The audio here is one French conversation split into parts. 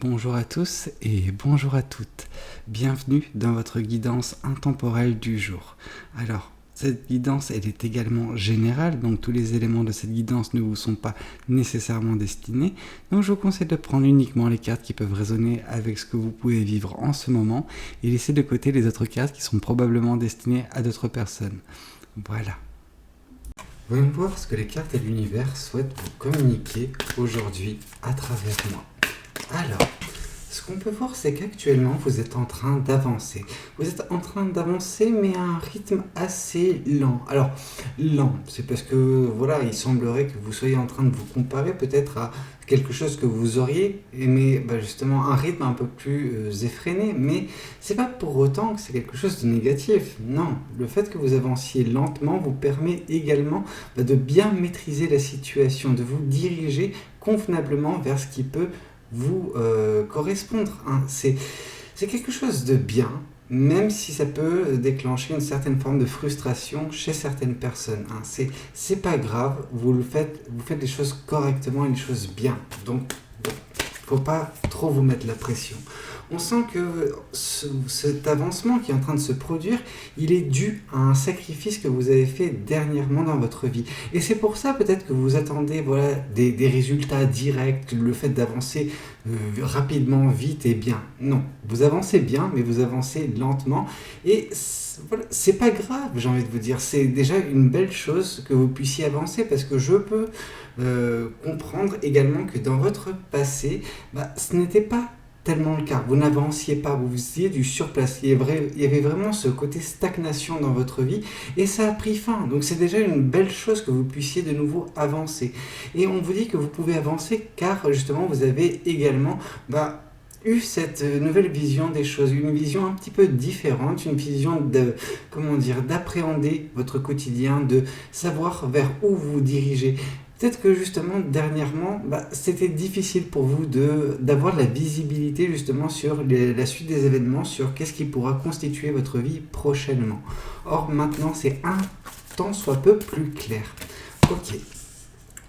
Bonjour à tous et bonjour à toutes. Bienvenue dans votre guidance intemporelle du jour. Alors, cette guidance, elle est également générale, donc tous les éléments de cette guidance ne vous sont pas nécessairement destinés. Donc je vous conseille de prendre uniquement les cartes qui peuvent résonner avec ce que vous pouvez vivre en ce moment et laisser de côté les autres cartes qui sont probablement destinées à d'autres personnes. Voilà. Voyons voir ce que les cartes et l'univers souhaitent vous communiquer aujourd'hui à travers moi. Alors, ce qu'on peut voir, c'est qu'actuellement, vous êtes en train d'avancer. Vous êtes en train d'avancer, mais à un rythme assez lent. Alors, lent, c'est parce que, voilà, il semblerait que vous soyez en train de vous comparer peut-être à quelque chose que vous auriez aimé, justement, un rythme un peu plus effréné. Mais c'est pas pour autant que c'est quelque chose de négatif. Non, le fait que vous avanciez lentement vous permet également de bien maîtriser la situation, de vous diriger convenablement vers ce qui peut vous correspondre. C'est quelque chose de bien, même si ça peut déclencher une certaine forme de frustration chez certaines personnes. C'est pas grave, vous faites les choses correctement et les choses bien. Donc, faut pas trop vous mettre la pression. On sent que cet avancement qui est en train de se produire, il est dû à un sacrifice que vous avez fait dernièrement dans votre vie. Et c'est pour ça peut-être que vous attendez des résultats directs, le fait d'avancer rapidement, vite et bien. Non, vous avancez bien, mais vous avancez lentement. Et c'est pas grave, j'ai envie de vous dire. C'est déjà une belle chose que vous puissiez avancer parce que je peux comprendre également que dans votre passé, ce n'était pas tellement le cas. Vous n'avanciez pas, vous faisiez du surplace. Il y avait vraiment ce côté stagnation dans votre vie et ça a pris fin. Donc c'est déjà une belle chose que vous puissiez de nouveau avancer. Et on vous dit que vous pouvez avancer car justement vous avez également eu cette nouvelle vision des choses, une vision un petit peu différente, une vision d'appréhender votre quotidien, de savoir vers où vous dirigez. Peut-être que justement, dernièrement, c'était difficile pour vous d'avoir la visibilité justement sur la suite des événements, sur qu'est-ce qui pourra constituer votre vie prochainement. Or, maintenant, c'est un tant soit peu plus clair. Ok.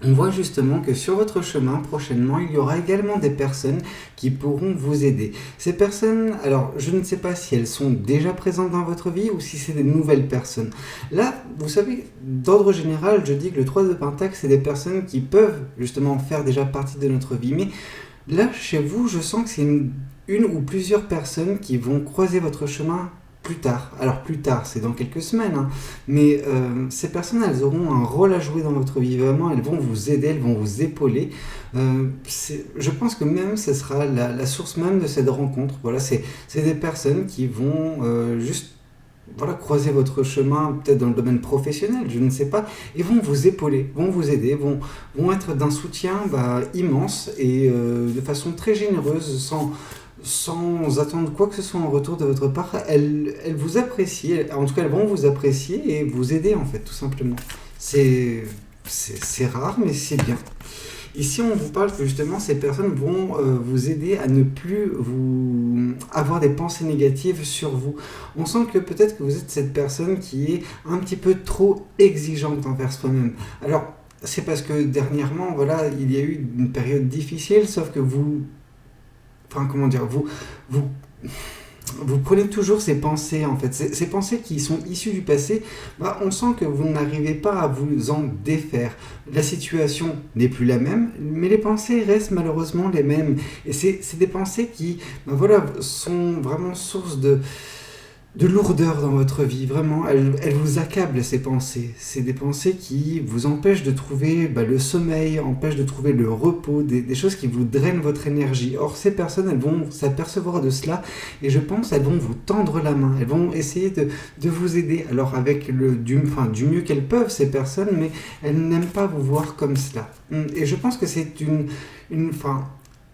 On voit justement que sur votre chemin, prochainement, il y aura également des personnes qui pourront vous aider. Ces personnes, alors je ne sais pas si elles sont déjà présentes dans votre vie ou si c'est des nouvelles personnes. Là, vous savez, d'ordre général, je dis que le 3 de Pentacle, c'est des personnes qui peuvent justement faire déjà partie de notre vie. Mais là, chez vous, je sens que c'est une ou plusieurs personnes qui vont croiser votre chemin plus tard. Alors plus tard, c'est dans quelques semaines, mais ces personnes, elles auront un rôle à jouer dans votre vie. Vraiment, elles vont vous aider, elles vont vous épauler. Je pense que même ce sera la source même de cette rencontre. Voilà, c'est des personnes qui vont croiser votre chemin, peut-être dans le domaine professionnel, je ne sais pas, et vont vous épauler, vont vous aider, vont être d'un soutien immense et de façon très généreuse, sans attendre quoi que ce soit en retour de votre part. Elles vous apprécient, en tout cas elles vont vous apprécier et vous aider en fait, tout simplement. C'est rare, mais c'est bien. Ici, on vous parle que justement ces personnes vont vous aider à ne plus avoir des pensées négatives sur vous. On sent que peut-être que vous êtes cette personne qui est un petit peu trop exigeante envers soi-même. Alors, c'est parce que dernièrement, il y a eu une période difficile, sauf que vous prenez toujours ces pensées, en fait, ces pensées qui sont issues du passé, on sent que vous n'arrivez pas à vous en défaire. La situation n'est plus la même, mais les pensées restent malheureusement les mêmes. Et c'est des pensées qui, sont vraiment source de lourdeur dans votre vie. Vraiment, elles vous accablent, ces pensées. C'est des pensées qui vous empêchent de trouver le sommeil, empêchent de trouver le repos, des choses qui vous drainent votre énergie. Or, ces personnes, elles vont s'apercevoir de cela et je pense elles vont vous tendre la main. Elles vont essayer de vous aider. Alors, avec du mieux qu'elles peuvent, ces personnes, mais elles n'aiment pas vous voir comme cela. Et je pense que c'est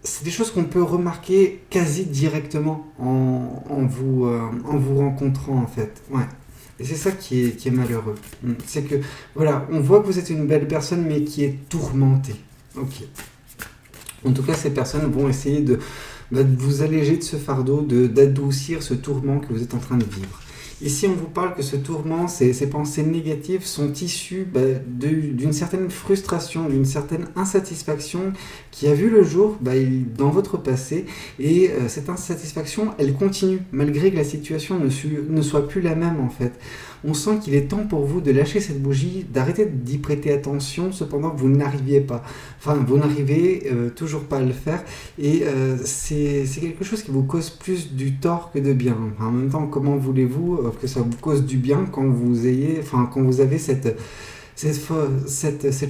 c'est des choses qu'on peut remarquer quasi directement en vous rencontrant, en fait. Ouais. Et c'est ça qui est malheureux. C'est que, on voit que vous êtes une belle personne, mais qui est tourmentée. Ok. En tout cas, ces personnes vont essayer de vous alléger de ce fardeau, d'adoucir ce tourment que vous êtes en train de vivre. Ici, on vous parle que ce tourment, ces pensées négatives sont issues d'une certaine frustration, d'une certaine insatisfaction qui a vu le jour dans votre passé. Et cette insatisfaction, elle continue, malgré que la situation ne soit plus la même en fait. On sent qu'il est temps pour vous de lâcher cette bougie, d'arrêter d'y prêter attention, cependant vous n'arriviez pas. Enfin, vous n'arrivez toujours pas à le faire. Et c'est quelque chose qui vous cause plus du tort que de bien. Enfin, en même temps, comment voulez-vous que ça vous cause du bien quand vous avez cette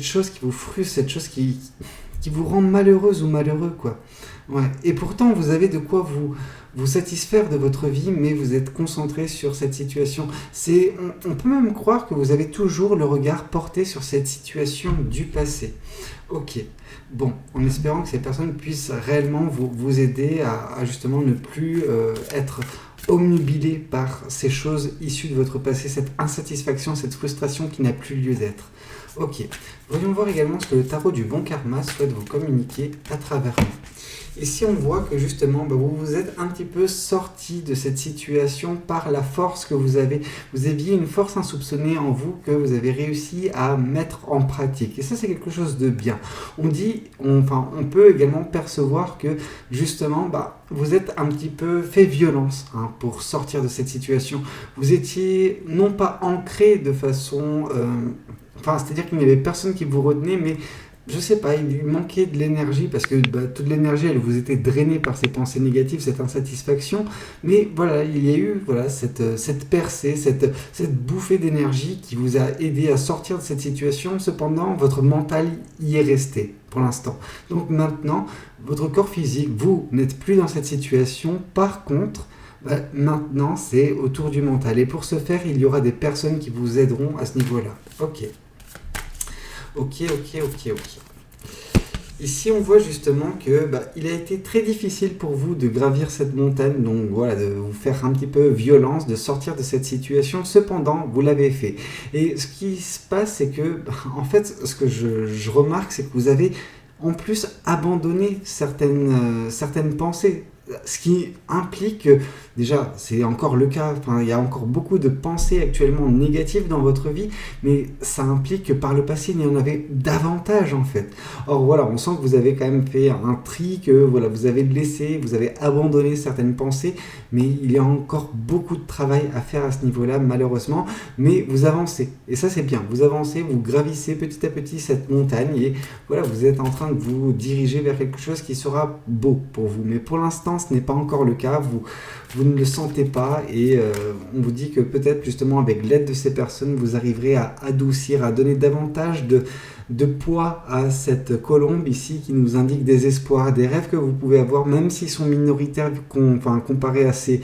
chose qui vous frustre, cette chose qui vous rend malheureuse ou malheureux, quoi. Ouais. Et pourtant, vous avez de quoi vous satisfaire de votre vie, mais vous êtes concentré sur cette situation. On peut même croire que vous avez toujours le regard porté sur cette situation du passé. Ok, bon, en espérant que ces personnes puissent réellement vous aider à justement ne plus être omnubilé par ces choses issues de votre passé, cette insatisfaction, cette frustration qui n'a plus lieu d'être. Ok, voyons voir également ce que le tarot du bon karma souhaite vous communiquer à travers nous. Ici, on voit que justement, vous vous êtes un petit peu sorti de cette situation par la force que vous avez. Vous aviez une force insoupçonnée en vous que vous avez réussi à mettre en pratique. Et ça, c'est quelque chose de bien. On peut également percevoir que justement, vous êtes un petit peu fait violence pour sortir de cette situation. Vous étiez non pas ancré de façon... c'est-à-dire qu'il n'y avait personne qui vous retenait, mais je sais pas, il lui manquait de l'énergie parce que toute l'énergie, elle vous était drainée par ces pensées négatives, cette insatisfaction. Mais voilà, il y a eu cette percée, cette bouffée d'énergie qui vous a aidé à sortir de cette situation. Cependant, votre mental y est resté pour l'instant. Donc maintenant, votre corps physique, vous n'êtes plus dans cette situation. Par contre, maintenant, c'est au tour du mental. Et pour ce faire, il y aura des personnes qui vous aideront à ce niveau-là. Ok. Ici, on voit justement que il a été très difficile pour vous de gravir cette montagne, donc voilà, de vous faire un petit peu violence, de sortir de cette situation. Cependant, vous l'avez fait. Et ce qui se passe, c'est que, en fait, ce que je remarque, c'est que vous avez en plus abandonné certaines pensées. Ce qui implique que, déjà, c'est encore le cas, il y a encore beaucoup de pensées actuellement négatives dans votre vie, mais ça implique que par le passé, il y en avait davantage en fait. Or voilà, on sent que vous avez quand même fait un tri, que voilà, vous avez laissé, vous avez abandonné certaines pensées, mais il y a encore beaucoup de travail à faire à ce niveau-là, malheureusement, mais vous avancez, et ça c'est bien, vous avancez, vous gravissez petit à petit cette montagne, et voilà, vous êtes en train de vous diriger vers quelque chose qui sera beau pour vous, mais pour l'instant, ce n'est pas encore le cas, vous ne le sentez pas et on vous dit que peut-être justement avec l'aide de ces personnes, vous arriverez à adoucir, à donner davantage de poids à cette colombe ici qui nous indique des espoirs, des rêves que vous pouvez avoir, même s'ils sont minoritaires comparés à ces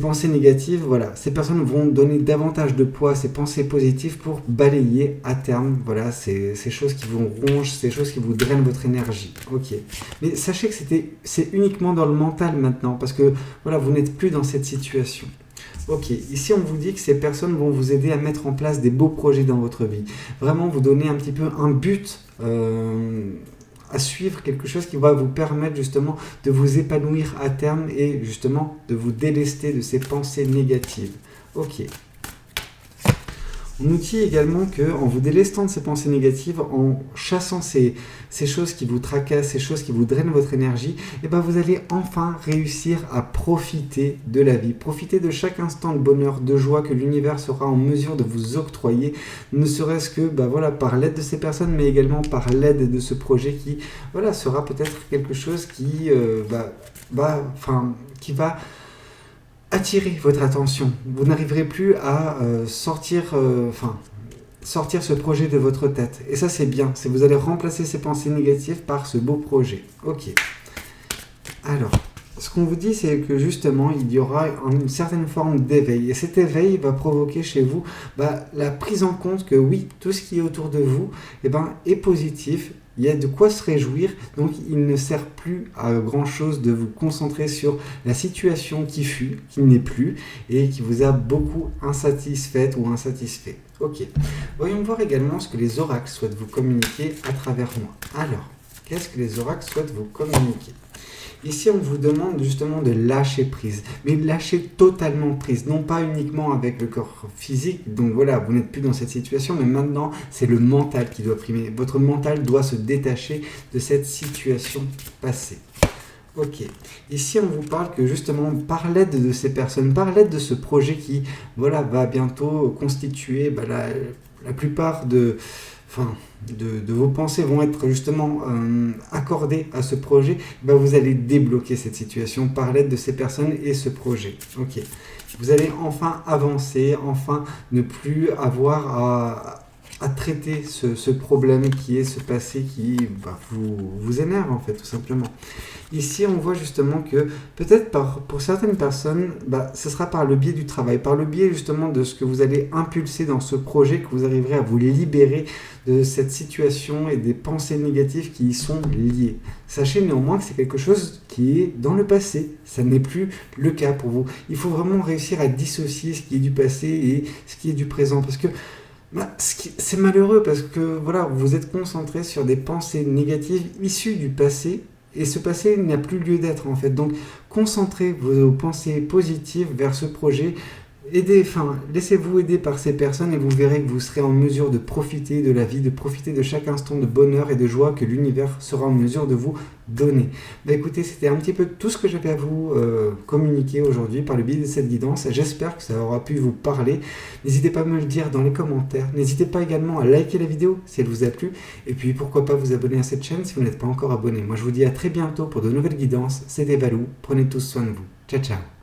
pensées négatives. Voilà, ces personnes vont donner davantage de poids à ces pensées positives pour balayer à terme, voilà, ces choses qui vous rongent, ces choses qui vous drainent votre énergie. Ok, mais sachez que c'est uniquement dans le mental maintenant, parce que voilà, vous n'êtes plus dans cette situation. Ok, ici on vous dit que ces personnes vont vous aider à mettre en place des beaux projets dans votre vie. Vraiment vous donner un petit peu un but à suivre, quelque chose qui va vous permettre justement de vous épanouir à terme et justement de vous délester de ces pensées négatives. Ok. On nous dit également qu'en vous délestant de ces pensées négatives, en chassant ces choses qui vous tracassent, ces choses qui vous drainent votre énergie, vous allez enfin réussir à profiter de la vie, profiter de chaque instant de bonheur, de joie que l'univers sera en mesure de vous octroyer, ne serait-ce que par l'aide de ces personnes, mais également par l'aide de ce projet qui sera peut-être quelque chose qui va attirer votre attention. Vous n'arriverez plus à sortir ce projet de votre tête. Et ça, c'est bien. Vous allez remplacer ces pensées négatives par ce beau projet. Ok. Alors, ce qu'on vous dit, c'est que justement, il y aura une certaine forme d'éveil. Et cet éveil va provoquer chez vous la prise en compte que oui, tout ce qui est autour de vous est positif. Il y a de quoi se réjouir, donc il ne sert plus à grand chose de vous concentrer sur la situation qui fut, qui n'est plus, et qui vous a beaucoup insatisfaite ou insatisfait. Ok, voyons voir également ce que les oracles souhaitent vous communiquer à travers moi. Alors, qu'est-ce que les oracles souhaitent vous communiquer ? Ici, on vous demande justement de lâcher prise, mais lâcher totalement prise, non pas uniquement avec le corps physique, donc voilà, vous n'êtes plus dans cette situation, mais maintenant, c'est le mental qui doit primer. Votre mental doit se détacher de cette situation passée. Ok, ici on vous parle que justement par l'aide de ces personnes, par l'aide de ce projet qui voilà, va bientôt constituer la plupart de vos pensées vont être justement accordées à ce projet, vous allez débloquer cette situation par l'aide de ces personnes et ce projet. Ok, vous allez enfin avancer, enfin ne plus avoir à traiter ce problème qui est ce passé qui vous énerve en fait tout simplement. Ici, on voit justement que peut-être pour certaines personnes, ce sera par le biais du travail, par le biais justement de ce que vous allez impulser dans ce projet que vous arriverez à vous les libérer de cette situation et des pensées négatives qui y sont liées. Sachez néanmoins que c'est quelque chose qui est dans le passé, ça n'est plus le cas pour vous. Il faut vraiment réussir à dissocier ce qui est du passé et ce qui est du présent parce que c'est malheureux parce que voilà, vous êtes concentré sur des pensées négatives issues du passé. Et ce passé n'a plus lieu d'être en fait. Donc concentrez vos pensées positives vers ce projet. Laissez-vous aider par ces personnes et vous verrez que vous serez en mesure de profiter de la vie, de profiter de chaque instant de bonheur et de joie que l'univers sera en mesure de vous donner. Écoutez, c'était un petit peu tout ce que j'avais à vous communiquer aujourd'hui par le biais de cette guidance. J'espère que ça aura pu vous parler. N'hésitez pas à me le dire dans les commentaires. N'hésitez pas également à liker la vidéo si elle vous a plu. Et puis pourquoi pas vous abonner à cette chaîne si vous n'êtes pas encore abonné. Moi je vous dis à très bientôt pour de nouvelles guidances. C'était Valou. Prenez tous soin de vous. Ciao ciao.